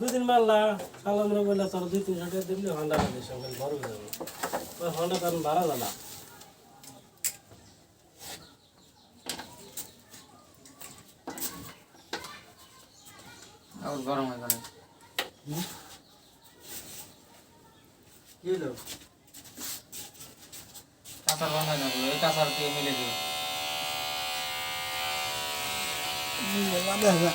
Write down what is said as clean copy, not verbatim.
দুদিন মারলা সালাম রে বললা তোর 2-300 টাকা দিলে হন্ডা না দিস আমি বড় হয়ে যাবো ওই হন্ডা তার ভাড়া জানা আর গরম হয়ে গেল কি হলো কাঁচার বানাই না এই কাঁচার দিয়ে মিলে দিও দেখা